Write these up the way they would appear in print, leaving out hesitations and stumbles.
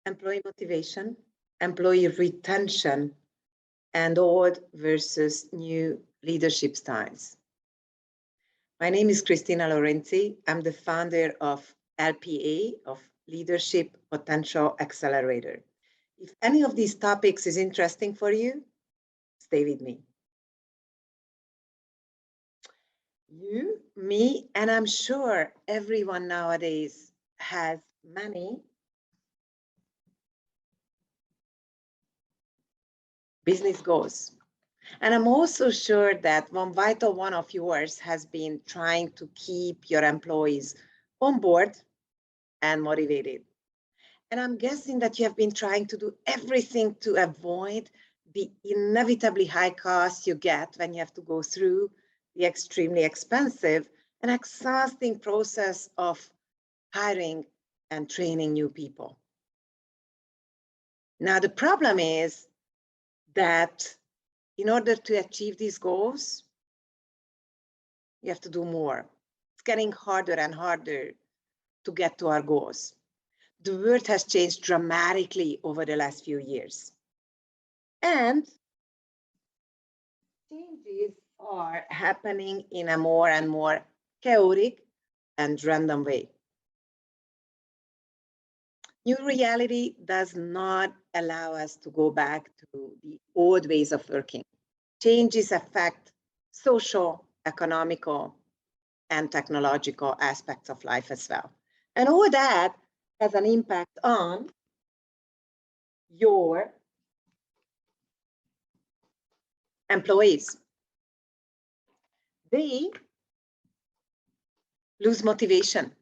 employee motivation, employee retention, and old versus new leadership styles. My name is Krisztina Lorinczi. I'm the founder of LPA, of Leadership Potential Accelerator. If any of these topics is interesting for you, stay with me. You, me, and I'm sure everyone nowadays has many business goals. And I'm also sure that one vital one of yours has been trying to keep your employees on board and motivated. And I'm guessing that you have been trying to do everything to avoid the inevitably high costs you get when you have to go through the extremely expensive and exhausting process of hiring and training new people. Now, the problem is that in order to achieve these goals, you have to do more. It's getting harder and harder to get to our goals. The world has changed dramatically over the last few years. And changes are happening in a more and more chaotic and random way. New reality does not allow us to go back to the old ways of working. Changes affect social, economical, and technological aspects of life as well. And all that has an impact on your employees. They lose motivation.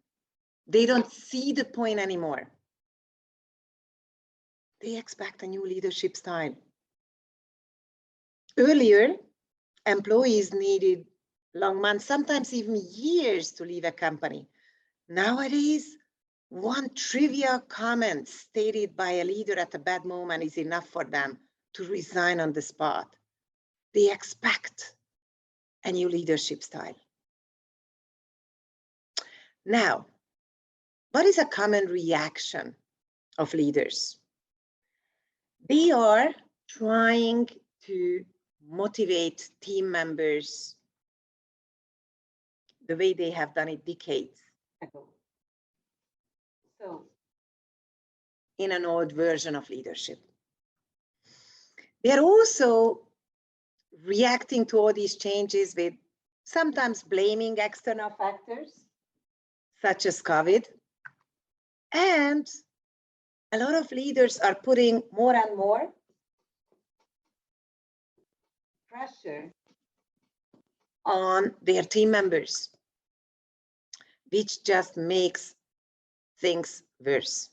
They don't see the point anymore. They expect a new leadership style. Earlier, employees needed long months, sometimes even years to leave a company. Nowadays, one trivial comment stated by a leader at a bad moment is enough for them to resign on the spot. They expect a new leadership style. Now, what is a common reaction of leaders? They are trying to motivate team members the way they have done it decades ago. So, in an old version of leadership. They are also reacting to all these changes with sometimes blaming external factors, such as COVID. And a lot of leaders are putting more and more pressure on their team members, which just makes things worse.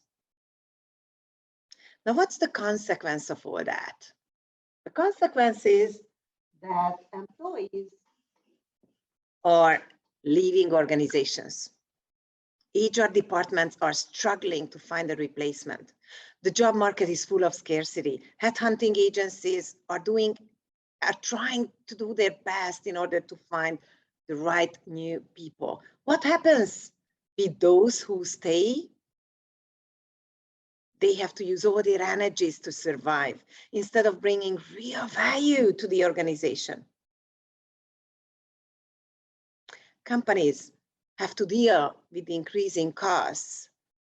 Now, what's the consequence of all that? The consequence is that employees are leaving organizations. HR departments are struggling to find a replacement. The job market is full of scarcity. Headhunting agencies are trying to do their best in order to find the right new people. What happens with those who stay? They have to use all their energies to survive instead of bringing real value to the organization. Companies have to deal with the increasing costs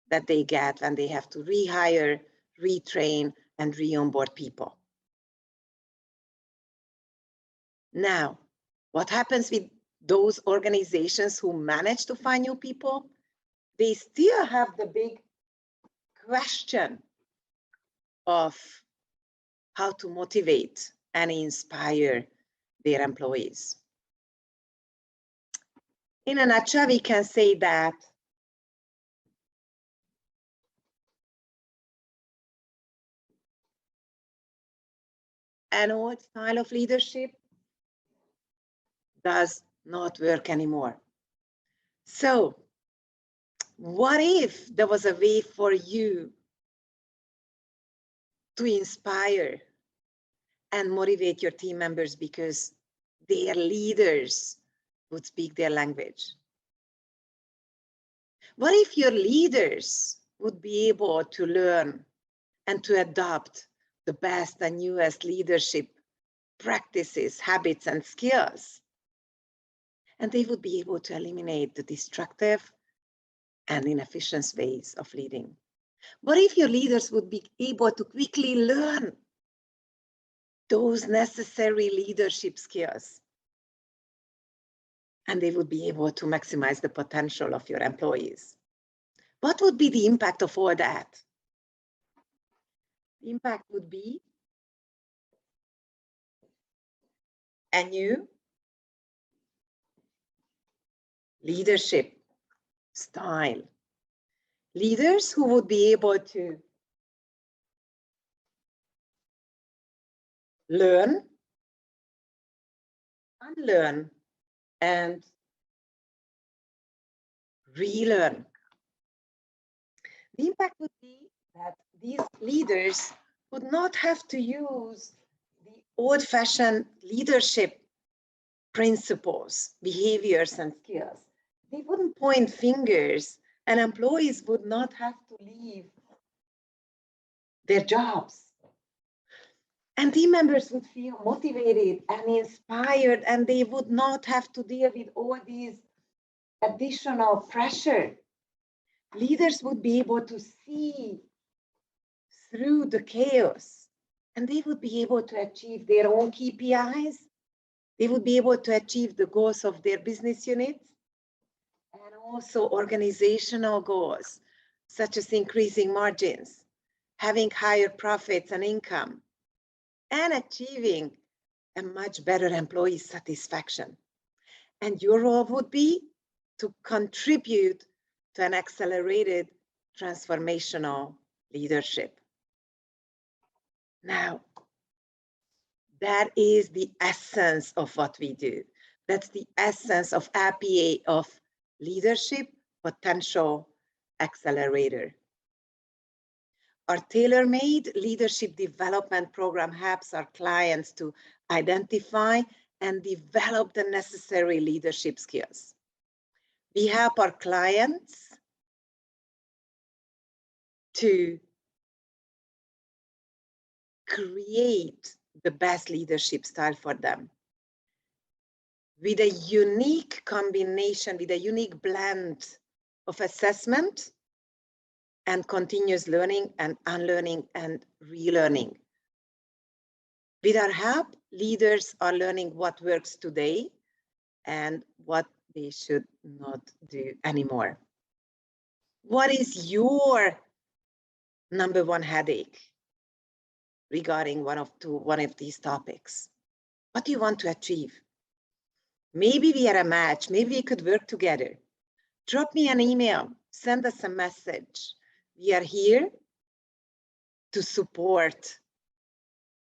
that they get when they have to rehire, retrain, and re-onboard people. Now, what happens with those organizations who manage to find new people? They still have the big question of how to motivate and inspire their employees. In a nutshell, we can say that an old style of leadership does not work anymore. So, what if there was a way for you to inspire and motivate your team members because their leaders would speak their language? What if your leaders would be able to learn and to adopt the best and newest leadership practices, habits, and skills. And they would be able to eliminate the destructive and inefficient ways of leading. What if your leaders would be able to quickly learn those necessary leadership skills? And they would be able to maximize the potential of your employees. What would be the impact of all that? The impact would be a new leadership style. Leaders who would be able to learn, unlearn, and relearn. The impact would be that these leaders would not have to use the old-fashioned leadership principles, behaviors, and skills. They wouldn't point fingers, and employees would not have to leave their jobs. And team members would feel motivated and inspired, and they would not have to deal with all these additional pressure. Leaders would be able to see through the chaos, and they would be able to achieve their own KPIs. They would be able to achieve the goals of their business units and also organizational goals, such as increasing margins, having higher profits and income, and achieving a much better employee satisfaction. And your role would be to contribute to an accelerated transformational leadership. Now, that is the essence of what we do. That's the essence of LPA, of Leadership Potential Accelerator. Our tailor-made leadership development program helps our clients to identify and develop the necessary leadership skills. We help our clients to create the best leadership style for them with a unique combination, with a unique blend of assessment and continuous learning and unlearning and relearning. With our help, leaders are learning what works today and what they should not do anymore. What is your number one headache regarding one of these topics? What do you want to achieve? Maybe we are a match. Maybe we could work together. Drop me an email. Send us a message. We are here to support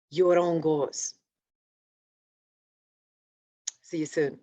your own goals. See you soon.